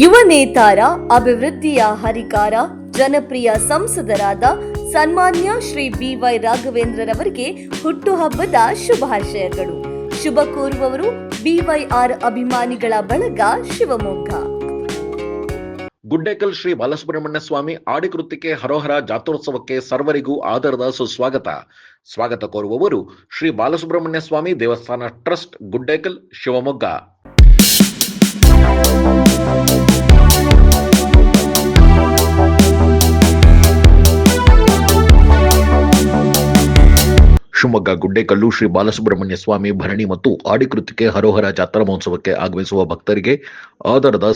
ಯುವ ನೇತಾರ, ಅಭಿವೃದ್ಧಿಯ ಹರಿಕಾರ, ಜನಪ್ರಿಯ ಸಂಸದರಾದ ಸನ್ಮಾನ್ಯ ಶ್ರೀ BY ರಾಘವೇಂದ್ರರವರಿಗೆ ಹುಟ್ಟುಹಬ್ಬದ ಶುಭಾಶಯಗಳು. ಶುಭ ಕೋರುವವರು BYR ಅಭಿಮಾನಿಗಳ ಬಳಗ, ಶಿವಮೊಗ್ಗ. ಗುಡ್ಡೇಕಲ್ ಶ್ರೀ ಬಾಲಸುಬ್ರಹ್ಮಣ್ಯ ಸ್ವಾಮಿ ಆಡಿಕೃತಿಕೆ ಹರೋಹರ ಜಾತ್ರೋತ್ಸವಕ್ಕೆ ಸರ್ವರಿಗೂ ಆದರದ ಸ್ವಾಗತ ಕೋರುವವರು ಶ್ರೀ ಬಾಲಸುಬ್ರಹ್ಮಣ್ಯ ಸ್ವಾಮಿ ದೇವಸ್ಥಾನ ಟ್ರಸ್ಟ್, ಗುಡ್ಡೇಕಲ್, ಶಿವಮೊಗ್ಗ. ಶಿವಮೊಗ್ಗ ಗುಡ್ಡೇಕಲ್ಲು ಶ್ರೀ ಬಾಲಸುಬ್ರಹ್ಮಣ್ಯ ಸ್ವಾಮಿ ಭರಣಿ ಮತ್ತು ಆಡಿಕೃತಿಕೆ ಹರೋಹರ ಜಾತ್ರಾ ಮಹೋತ್ಸವಕ್ಕೆ ಆಗಮಿಸುವ ಭಕ್ತರಿಗೆ ಆದರದ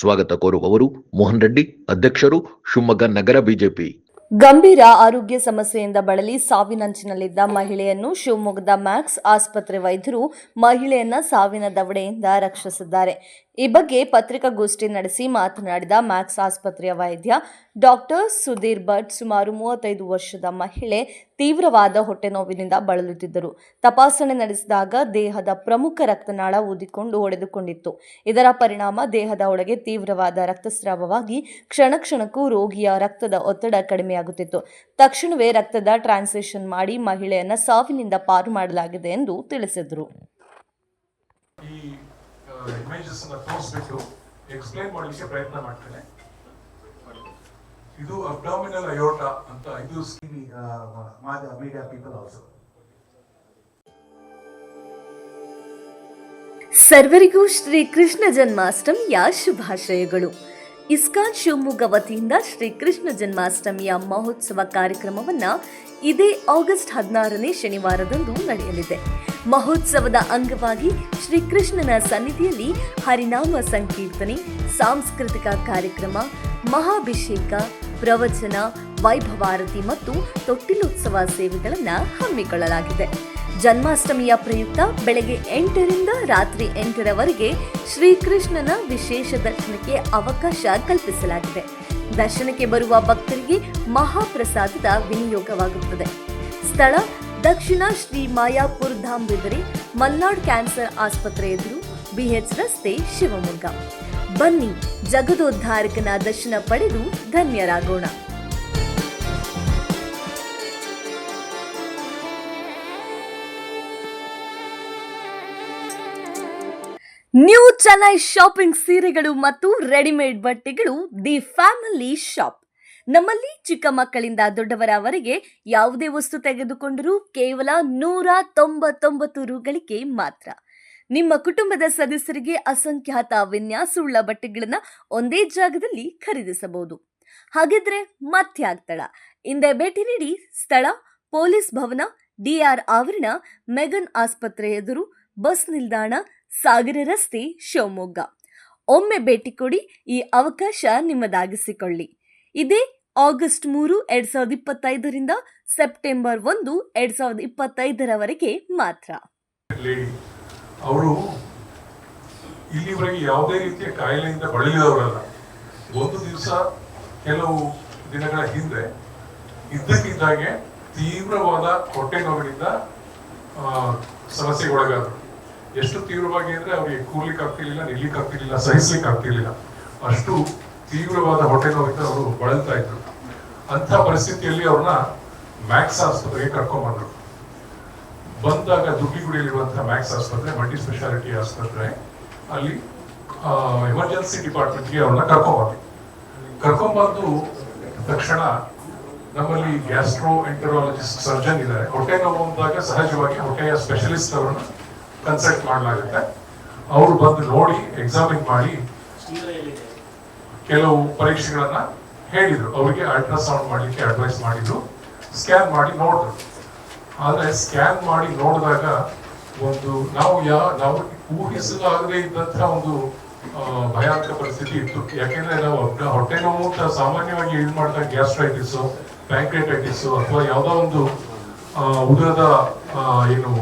ಸ್ವಾಗತ ಕೋರುವವರು ಮೋಹನ್ ರೆಡ್ಡಿ, ಅಧ್ಯಕ್ಷರು, ಶಿವಮೊಗ್ಗ ನಗರ, ಬಿಜೆಪಿ. ಗಂಭೀರ ಆರೋಗ್ಯ ಸಮಸ್ಯೆಯಿಂದ ಬಳಲಿ ಸಾವಿನಂಚಿನಲ್ಲಿದ್ದ ಮಹಿಳೆಯನ್ನು ಶಿವಮೊಗ್ಗದ ಮ್ಯಾಕ್ಸ್ ಆಸ್ಪತ್ರೆ ವೈದ್ಯರು ಮಹಿಳೆಯನ್ನ ಸಾವಿನ ದವಡೆಯಿಂದ ರಕ್ಷಿಸಿದ್ದಾರೆ. ಈ ಬಗ್ಗೆ ಪತ್ರಿಕಾಗೋಷ್ಠಿ ನಡೆಸಿ ಮಾತನಾಡಿದ ಮ್ಯಾಕ್ಸ್ ಆಸ್ಪತ್ರೆಯ ವೈದ್ಯ ಡಾಕ್ಟರ್ ಸುಧೀರ್ ಭಟ್, ಸುಮಾರು 35 ವರ್ಷದ ಮಹಿಳೆ ತೀವ್ರವಾದ ಹೊಟ್ಟೆ ನೋವಿನಿಂದ ಬಳಲುತ್ತಿದ್ದರು. ತಪಾಸಣೆ ನಡೆಸಿದಾಗ ದೇಹದ ಪ್ರಮುಖ ರಕ್ತನಾಳ ಊದಿಕೊಂಡು ಒಡೆದುಕೊಂಡಿತ್ತು. ಇದರ ಪರಿಣಾಮ ದೇಹದ ಒಳಗೆ ತೀವ್ರವಾದ ರಕ್ತಸ್ರಾವವಾಗಿ ಕ್ಷಣಕ್ಕೂ ರೋಗಿಯ ರಕ್ತದ ಒತ್ತಡ ಕಡಿಮೆಯಾಗುತ್ತಿತ್ತು. ತಕ್ಷಣವೇ ರಕ್ತದ ಟ್ರಾನ್ಸ್ಫ್ಯೂಷನ್ ಮಾಡಿ ಮಹಿಳೆಯನ್ನ ಸಾವಿನಿಂದ ಪಾರು ಮಾಡಲಾಗಿದೆ ಎಂದು ತಿಳಿಸಿದರು. ಇಮೇಜಸ್ ಅನ್ನು ತೋರಿಸ್ಬಿಟ್ಟು ಎಕ್ಸ್ಪ್ಲೈನ್ ಮಾಡಲಿಕ್ಕೆ ಪ್ರಯತ್ನ ಮಾಡ್ತೇನೆ. ಇದು ಅಬ್ಡಾಮಿನಲ್ ಅಯೋರ್ಟಾ ಅಂತ. ಇದು ಮೀಡಿಯಾ ಪೀಪಲ್ ಆಲ್ಸೋ. ಸರ್ವರಿಗೂ ಶ್ರೀ ಕೃಷ್ಣ ಜನ್ಮಾಷ್ಟಮಿಯ ಶುಭಾಶಯಗಳು. ಇಸ್ಕಾನ್ ಶಿವಮೊಗ್ಗ ವತಿಯಿಂದ ಶ್ರೀ ಕೃಷ್ಣ ಜನ್ಮಾಷ್ಟಮಿಯ ಮಹೋತ್ಸವ ಕಾರ್ಯಕ್ರಮವನ್ನ ಇದೇ ಆಗಸ್ಟ್ 16ನೇ ಶನಿವಾರದಂದು ನಡೆಯಲಿದೆ. ಮಹೋತ್ಸವದ ಅಂಗವಾಗಿ ಶ್ರೀಕೃಷ್ಣನ ಸನ್ನಿಧಿಯಲ್ಲಿ ಹರಿನಾಮ ಸಂಕೀರ್ತನೆ, ಸಾಂಸ್ಕೃತಿಕ ಕಾರ್ಯಕ್ರಮ, ಮಹಾಭಿಷೇಕ, ಪ್ರವಚನ, ವೈಭವಾರತಿ ಮತ್ತು ತೊಟ್ಟಿಲೋತ್ಸವ ಸೇವೆಗಳನ್ನು ಹಮ್ಮಿಕೊಳ್ಳಲಾಗಿದೆ. ಜನ್ಮಾಷ್ಟಮಿಯ ಪ್ರಯುಕ್ತ ಬೆಳಗ್ಗೆ 8ರಿಂದ ರಾತ್ರಿ 8ರವರೆಗೆ ಶ್ರೀಕೃಷ್ಣನ ವಿಶೇಷ ದರ್ಶನಕ್ಕೆ ಅವಕಾಶ ಕಲ್ಪಿಸಲಾಗಿದೆ. ದರ್ಶನಕ್ಕೆ ಬರುವ ಭಕ್ತರಿಗೆ ಮಹಾಪ್ರಸಾದದ ವಿನಿಯೋಗವಾಗುತ್ತದೆ. ಸ್ಥಳ ದಕ್ಷಿಣ ಶ್ರೀ ಮಾಯಾಪುರ್ ಧಾಮ್ ಬಿದರೆ, ಮಲ್ನಾಡ್ ಕ್ಯಾನ್ಸರ್ ಆಸ್ಪತ್ರೆ ಎದುರು, BH ರಸ್ತೆ, ಶಿವಮೊಗ್ಗ. ಬನ್ನಿ, ಜಗದೋದ್ಧಾರಕನ ದರ್ಶನ ಪಡೆದು ಧನ್ಯರಾಗೋಣ. ನ್ಯೂ ಚೆನ್ನೈ ಶಾಪಿಂಗ್ ಸೀರೆಗಳು ಮತ್ತು ರೆಡಿಮೇಡ್ ಬಟ್ಟೆಗಳು, ದಿ ಫ್ಯಾಮಿಲಿ ಶಾಪ್. ನಮ್ಮಲ್ಲಿ ಚಿಕ್ಕ ಮಕ್ಕಳಿಂದ ದೊಡ್ಡವರವರೆಗೆ ಯಾವುದೇ ವಸ್ತು ತೆಗೆದುಕೊಂಡರೂ ಕೇವಲ 199 ರೂಗಳಿಗೆ ಮಾತ್ರ. ನಿಮ್ಮ ಕುಟುಂಬದ ಸದಸ್ಯರಿಗೆ ಅಸಂಖ್ಯಾತ ವಿನ್ಯಾಸವುಳ್ಳ ಬಟ್ಟೆಗಳನ್ನು ಒಂದೇ ಜಾಗದಲ್ಲಿ ಖರೀದಿಸಬಹುದು. ಹಾಗಿದ್ರೆ ಮತ್ತೆ ಆಗ್ತಡ, ಹಿಂದೆ ಭೇಟಿ ನೀಡಿ. ಸ್ಥಳ ಪೊಲೀಸ್ ಭವನ, DR ಆವರಣ, ಮೆಗನ್ ಆಸ್ಪತ್ರೆ ಎದುರು, ಬಸ್ ನಿಲ್ದಾಣ, ಸಾಗರ ರಸ್ತೆ, ಶಿವಮೊಗ್ಗ. ಒಮ್ಮೆ ಭೇಟಿ ಕೊಡಿ, ಈ ಅವಕಾಶ ನಿಮ್ಮದಾಗಿಸಿಕೊಳ್ಳಿ. ಇದೇ ಆಗಸ್ಟ್ 3, 2025ರಿಂದ ಸೆಪ್ಟೆಂಬರ್ 1, 2025ರವರೆಗೆ ಮಾತ್ರ. ಅವರು ಇಲ್ಲಿವರೆಗೆ ಯಾವುದೇ ರೀತಿಯ ಕಾಯಿಲೆಯಿಂದ ಬಳಲಿದವರಲ್ಲ. ಒಂದು ದಿವಸ, ಕೆಲವು ದಿನಗಳ ಹಿಂದೆ ಇದ್ದಕ್ಕಿದ್ದಾಗೆ ತೀವ್ರವಾದ ಹೊಟ್ಟೆ ನೋವಿನಿಂದ ಸಮಸ್ಯೆಗೊಳಗಾದರು. ಎಷ್ಟು ತೀವ್ರವಾಗಿ ಅಂದ್ರೆ ಅವರಿಗೆ ಕೂರ್ಲಿಕ್ಕೆ ಆಗ್ತಿರ್ಲಿಲ್ಲ, ನಿಲ್ಲಿಕ್ಕೆ ಆಗ್ತಿರ್ಲಿಲ್ಲ, ಸಹಿಸ್ಲಿಕ್ಕೆ ಆಗ್ತಿರ್ಲಿಲ್ಲ. ಅಷ್ಟು ತೀವ್ರವಾದ ಹೊಟ್ಟೆ ನೋವಿಂದ ಅವರು ಬಳಲ್ತಾ ಇದ್ರು. ಅಂಥ ಪರಿಸ್ಥಿತಿಯಲ್ಲಿ ಅವ್ರನ್ನ ಮ್ಯಾಕ್ಸ್ ಆಸ್ಪತ್ರೆಗೆ ಕರ್ಕೊಂಡ್ಬಂದ್ರು. ಬಂದಾಗ ದುಡ್ಡಿಗುಡಿಯಲ್ಲಿರುವಂತಹ ಮ್ಯಾಕ್ಸ್ ಆಸ್ಪತ್ರೆ ಮಲ್ಟಿ ಸ್ಪೆಷಾಲಿಟಿ ಆಸ್ಪತ್ರೆ, ಅಲ್ಲಿ ಎಮರ್ಜೆನ್ಸಿ ಡಿಪಾರ್ಟ್ಮೆಂಟ್ಗೆ ಅವ್ರನ್ನ ಕರ್ಕೊಂಡ್ಬಂದು ತಕ್ಷಣ ನಮ್ಮಲ್ಲಿ ಗ್ಯಾಸ್ಟ್ರೋ ಎಂಟರಾಲಜಿಸ್ಟ್ ಸರ್ಜನ್ ಇದ್ದಾರೆ. ಹೊಟ್ಟೆ ನೋವು ಅಂದಾಗ ಸಹಜವಾಗಿ ಹೊಟ್ಟೆಯ ಸ್ಪೆಷಲಿಸ್ಟ್ ಅವರನ್ನ ಕನ್ಸಲ್ಟ್ ಮಾಡಲಾಗುತ್ತೆ. ಅವರು ಬಂದು ನೋಡಿ, ಎಕ್ಸಾಮಿನ್ ಮಾಡಿ, ಕೆಲವು ಪರೀಕ್ಷೆಗಳನ್ನ ಹೇಳಿದ್ರು. ಅವರಿಗೆ ಅಲ್ಟ್ರಾಸೌಂಡ್ ಮಾಡಲಿಕ್ಕೆ ಅಡ್ವೈಸ್ ಮಾಡಿದ್ರು. ಸ್ಕ್ಯಾನ್ ಮಾಡಿ ನೋಡಿದ್ರು. ಆದ್ರೆ ಸ್ಕ್ಯಾನ್ ಮಾಡಿ ನೋಡಿದಾಗ ಒಂದು ನಾವು ಊಹಿಸಲಾಗದೇ ಇದ್ದಂತಹ ಒಂದು ಭಯಾನಕ ಪರಿಸ್ಥಿತಿ ಇತ್ತು. ಯಾಕೆಂದ್ರೆ ನಾವು ಹೊಟ್ಟೆ ನೋವು ಸಾಮಾನ್ಯವಾಗಿ ಯೂಸ್ ಮಾಡಿದಾಗ ಗ್ಯಾಸ್ಟ್ರೈಟಿಸ್, ಪ್ಯಾಂಕ್ರಿಯಟೈಟಿಸ್ ಅಥವಾ ಯಾವುದೋ ಒಂದು ಉದರದ ಏನು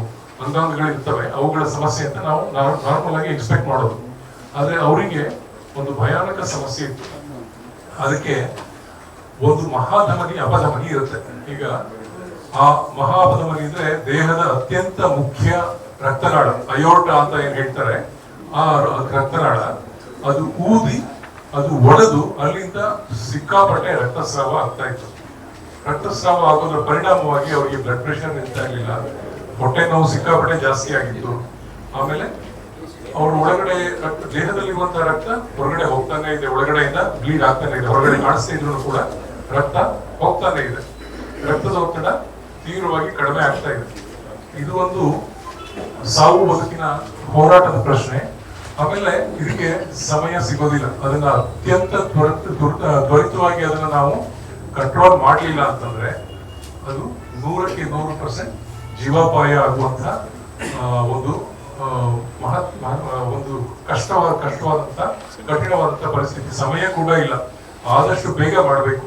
ಅಂಗಾಂಗಗಳಿರ್ತವೆ, ಅವುಗಳ ಸಮಸ್ಯೆ ಅಂತ ನಾವು ನಾರ್ಮಲ್ ಆಗಿ ಎಕ್ಸ್ಪೆಕ್ಟ್ ಮಾಡೋದು. ಆದ್ರೆ ಅವರಿಗೆ ಒಂದು ಭಯಾನಕ ಸಮಸ್ಯೆ ಇತ್ತು. ಅದಕ್ಕೆ ಒಂದು ಮಹಾಧಮನಿ, ಅಪಧಮನಿ ಇರುತ್ತೆ. ಈಗ ಆ ಮಹಾಪಧಮನಿ ಅಂದ್ರೆ ದೇಹದ ಅತ್ಯಂತ ಮುಖ್ಯ ರಕ್ತನಾಳ, ಅಯೋರ್ಟ ಅಂತ ಏನ್ ಹೇಳ್ತಾರೆ, ಆ ರಕ್ತನಾಳ ಅದು ಊದಿ ಅದು ಒಡೆದು ಅಲ್ಲಿಂದ ಸಿಕ್ಕಾಪಟ್ಟೆ ರಕ್ತಸ್ರಾವ ಆಗ್ತಾ ಇತ್ತು. ರಕ್ತಸ್ರಾವ ಆಗೋದ್ರ ಪರಿಣಾಮವಾಗಿ ಅವರಿಗೆ ಬ್ಲಡ್ ಪ್ರೆಷರ್ ನಿಲ್ತಾ ಇರಲಿಲ್ಲ, ಹೊಟ್ಟೆ ನೋವು ಸಿಕ್ಕಾಪಟ್ಟೆ ಜಾಸ್ತಿ ಆಗಿತ್ತು. ಆಮೇಲೆ ಅವ್ರ ಒಳಗಡೆ ದೇಹದಲ್ಲಿರುವಂತಹ ರಕ್ತ ಹೊರಗಡೆ ಹೋಗ್ತಾನೆ ಇದೆ, ಒಳಗಡೆಯಿಂದ ಬ್ಲೀಡ್ ಆಗ್ತಾನೆ ಇದೆ, ಹೊರಗಡೆ ಕಾಣಿಸ್ತಾ ಇದ್ರು ಕೂಡ ರಕ್ತ ಹೋಗ್ತಾನೆ ಇದೆ. ರಕ್ತದ ಒತ್ತಡ ತೀವ್ರವಾಗಿ ಕಡಿಮೆ ಆಗ್ತಾ ಇದೆ. ಇದು ಒಂದು ಸಾವು ಬದುಕಿನ ಹೋರಾಟದ ಪ್ರಶ್ನೆ. ಆಮೇಲೆ ಇದಕ್ಕೆ ಸಮಯ ಸಿಗೋದಿಲ್ಲ. ಅದನ್ನ ಅತ್ಯಂತ ತ್ವರಿತವಾಗಿ ಅದನ್ನ ನಾವು ಕಂಟ್ರೋಲ್ ಮಾಡಲಿಲ್ಲ ಅಂತಂದ್ರೆ ಅದು 100ಕ್ಕೆ 100% ಜೀವಾಪಾಯ ಆಗುವಂತಹ ಒಂದು ಒಂದು ಕಷ್ಟವಾದಂತ ಕಠಿಣವಾದಂತ ಪರಿಸ್ಥಿತಿ. ಸಮಯ ಕೂಡ ಇಲ್ಲ, ಆದಷ್ಟು ಬೇಗ ಮಾಡಬೇಕು.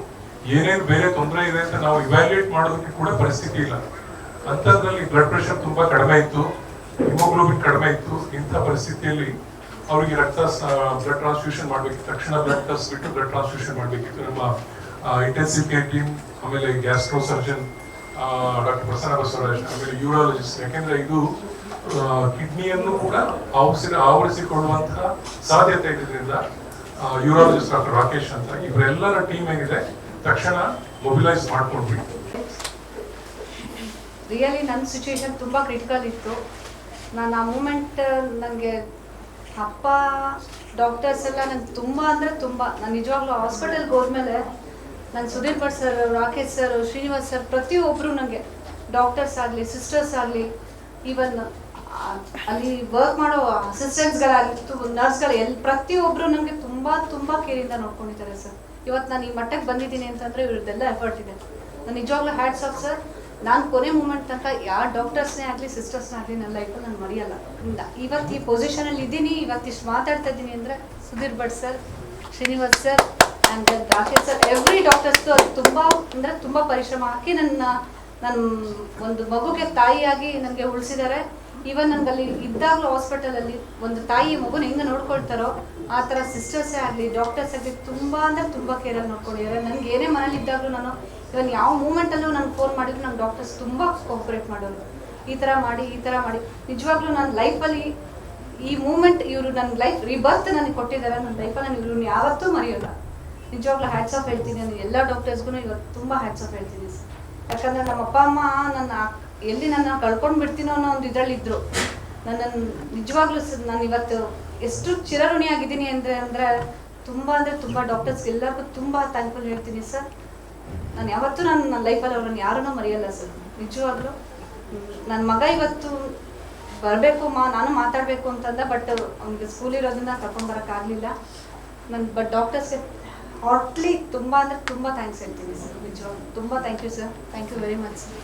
ಏನೇನು ಬೇರೆ ತೊಂದರೆ ಇದೆ ಅಂತ ನಾವು ಇವ್ಯಾಲ್ಯೂಯೇಟ್ ಮಾಡೋದಕ್ಕೆ ಕೂಡ ಪರಿಸ್ಥಿತಿ ಇಲ್ಲ. ಅಂತದ್ರಲ್ಲಿ ಬ್ಲಡ್ ಪ್ರೆಷರ್ ತುಂಬಾ ಕಡಿಮೆ ಇತ್ತು, ಹಿಮೋಗ್ಲೋಬಿನ್ ಕಡಿಮೆ ಇತ್ತು. ಇಂಥ ಪರಿಸ್ಥಿತಿಯಲ್ಲಿ ಅವರಿಗೆ ಬ್ಲಡ್ ಟ್ರಾನ್ಸ್ಫ್ಯೂಷನ್ ಮಾಡ್ಬೇಕಿತ್ತು. ತಕ್ಷಣ ಬ್ಲಡ್ ಬಿಟ್ಟು ಬ್ಲಡ್ ಟ್ರಾನ್ಸ್ಫ್ಯೂಷನ್ ಮಾಡ್ಬೇಕಿತ್ತು. ನಮ್ಮ ಇಂಟೆನ್ಸಿವ್ ಕೇರ್ ಟೀಮ್, ಆಮೇಲೆ gastro surgeon doctor Prasanna Basavaraj, ಆಮೇಲೆ ಯೂರಾಲಜಿಸ್ಟ್. ಯಾಕೆಂದ್ರೆ ಇದು ಕಿಡ್ನಿಯನ್ನು ಕೂಡ ಆವರಿಸಿಕೊಳ್ಳುವಂತಹ ಸಾಧ್ಯತೆ ಇದ್ರಿಂದ ಯೂರಾಲಜಿಸ್ಟ್ ಡಾಕ್ಟರ್ ರಾಕೇಶ್ ಅಂತ ಇವರೆಲ್ಲರ ಟೀಮ್ ಏನಿದೆ ತಕ್ಷಣ ಮೊಬಿಲೈಸ್ ಮಾಡ್ಕೊಂಡ್ವಿ. ರಿಯಲಿ ನನ್ನ ಸಿಚುವೇಶನ್ ತುಂಬ ಕ್ರಿಟಿಕಲ್ ಇತ್ತು. ನಾನು ಆ ಮೂಮೆಂಟ್ ನನಗೆ ಅಪ್ಪ ಡಾಕ್ಟರ್ಸ್ ಎಲ್ಲ ನಂಗೆ ತುಂಬ ಅಂದರೆ ತುಂಬ, ನಾನು ನಿಜವಾಗ್ಲೂ ಹಾಸ್ಪಿಟಲ್ಗೆ ಹೋದ್ಮೇಲೆ ನಾನು Sudhir Bhat sir, Rakesh sir, Srinivas sir, ಪ್ರತಿಯೊಬ್ಬರು ನನಗೆ ಡಾಕ್ಟರ್ಸ್ ಆಗಲಿ, ಸಿಸ್ಟರ್ಸ್ ಆಗಲಿ, ಈವನ್ ಅಲ್ಲಿ ವರ್ಕ್ ಮಾಡೋ ಅಸಿಸ್ಟೆಂಟ್ಸ್ಗಳಾಗಿತ್ತು, ನರ್ಸ್ಗಳು, ಪ್ರತಿಯೊಬ್ಬರು ನನಗೆ ತುಂಬ ತುಂಬ ಕೇರಿಂದ ನೋಡ್ಕೊಂಡಿದ್ದಾರೆ ಸರ್. ಇವತ್ತು ನಾನು ಈ ಮಟ್ಟಕ್ಕೆ ಬಂದಿದ್ದೀನಿ ಅಂತಂದರೆ ಇವ್ರದ್ದೆಲ್ಲ ಎಫರ್ಟ್ ಇದೆ. ನಾನು ನಿಜವಾಗ್ಲೂ ಹ್ಯಾಟ್ಸ್ ಆಫ್ ಸರ್. ನಾನು ಕೊನೆ ಮೂಮೆಂಟ್ ತನಕ ಯಾವ ಡಾಕ್ಟರ್ಸ್ನೇ ಆಗಲಿ ಸಿಸ್ಟರ್ಸ್ನೇ ಆಗಲಿ ನನ್ನ ಲೈಫಲ್ಲಿ ನಾನು ಮರೆಯಲ್ಲ. ಇವತ್ತು ಈ ಪೊಸಿಷನಲ್ಲಿ ಇದ್ದೀನಿ, ಇವತ್ತಿಷ್ಟು ಮಾತಾಡ್ತಾ ಇದ್ದೀನಿ ಅಂದರೆ Sudhir Bhat sir, Srinivas sir and Rakesh sir, every ಡಾಕ್ಟರ್ಸ್ದು ಅದು ತುಂಬ ಅಂದರೆ ತುಂಬ ಪರಿಶ್ರಮ ಹಾಕಿ ನನ್ನ ಒಂದು ಮಗುಗೆ ತಾಯಿಯಾಗಿ ನನಗೆ ಉಳಿಸಿದ್ದಾರೆ. ಈವನ್ ನನಗಲ್ಲಿ ಇದ್ದಾಗಲೂ ಹಾಸ್ಪಿಟಲಲ್ಲಿ ಒಂದು ತಾಯಿ ಮಗುನ ಹೆಂಗೆ ನೋಡ್ಕೊಳ್ತಾರೋ ಆ ಥರ ಸಿಸ್ಟರ್ಸೇ ಆಗಲಿ, ಡಾಕ್ಟರ್ಸ್ ಆಗಲಿ ತುಂಬ ಅಂದರೆ ತುಂಬ ಕೇರಾಗಿ ನೋಡ್ಕೊಂಡಿದ್ದಾರೆ. ನನಗೆ ಏನೇ ಮನೇಲಿ ಇದ್ದಾಗಲೂ ನಾನು ಇವನ್ ಯಾವ ಮೂಮೆಂಟಲ್ಲೂ ನನಗೆ ಫೋನ್ ಮಾಡಿದ್ರು ನಮ್ಮ ಡಾಕ್ಟರ್ಸ್ ತುಂಬ ಕೋಆಪ್ರೇಟ್ ಮಾಡೋರು. ಈ ಥರ ಮಾಡಿ ನಿಜವಾಗ್ಲೂ ನನ್ನ ಲೈಫಲ್ಲಿ ಈ ಮೂಮೆಂಟ್, ಇವರು ನನ್ನ ಲೈಫ್ ರಿಬರ್ತ್ ನನಗೆ ಕೊಟ್ಟಿದ್ದಾರೆ. ನನ್ನ ಲೈಫಲ್ಲಿ ನಾನು ಇವ್ರನ್ನ ಯಾವತ್ತೂ ಮರೆಯೋಲ್ಲ. ನಿಜವಾಗ್ಲೂ ಹ್ಯಾಟ್ಸ್ ಆಫ್ ಹೇಳ್ತೀನಿ. ನಾನು ಎಲ್ಲ ಡಾಕ್ಟರ್ಸ್ಗೂ ಇವತ್ತು ತುಂಬ ಹ್ಯಾಟ್ಸ್ ಆಫ್ ಹೇಳ್ತೀನಿ ಸರ್. ಯಾಕಂದರೆ ನಮ್ಮ ಅಪ್ಪ ಅಮ್ಮ ನನ್ನ ಕಳ್ಕೊಂಡು ಬಿಡ್ತೀನೋ ಅನ್ನೋ ಒಂದು ಇದರಲ್ಲಿದ್ದರು. ನನ್ನನ್ನು ನಿಜವಾಗ್ಲೂ ನಾನು ಇವತ್ತು ಎಷ್ಟು ಚಿರಋಣಿಯಾಗಿದ್ದೀನಿ ಅಂದರೆ ತುಂಬ ಡಾಕ್ಟರ್ಸ್ಗೆ ಎಲ್ಲರಿಗೂ ತುಂಬ ಥ್ಯಾಂಕ್ಫುಲ್ ಹೇಳ್ತೀನಿ ಸರ್. ನಾನು ಯಾವತ್ತೂ ನನ್ನ ಲೈಫಲ್ಲಿ ಅವ್ರನ್ನ ಯಾರನ್ನೂ ಮರೆಯಲ್ಲ ಸರ್. ನಿಜವಾಗ್ಲೂ ನನ್ನ ಮಗ ಇವತ್ತು ಬರಬೇಕು ನಾನು ಮಾತಾಡಬೇಕು ಅಂತಂದ, ಬಟ್ ಅವ್ನಿಗೆ ಸ್ಕೂಲ್ ಇರೋದ್ರಿಂದ ಕರ್ಕೊಂಬರೋಕ್ಕಾಗಲಿಲ್ಲ. ಬಟ್ ಡಾಕ್ಟರ್ಸ್ಗೆ ಹಾಟ್ಲಿ ತುಂಬ ಥ್ಯಾಂಕ್ಸ್ ಹೇಳ್ತೀನಿ ಸರ್. ನಿಜವಾಗ್ಲೂ ತುಂಬ thank you sir. Thank you very much sir.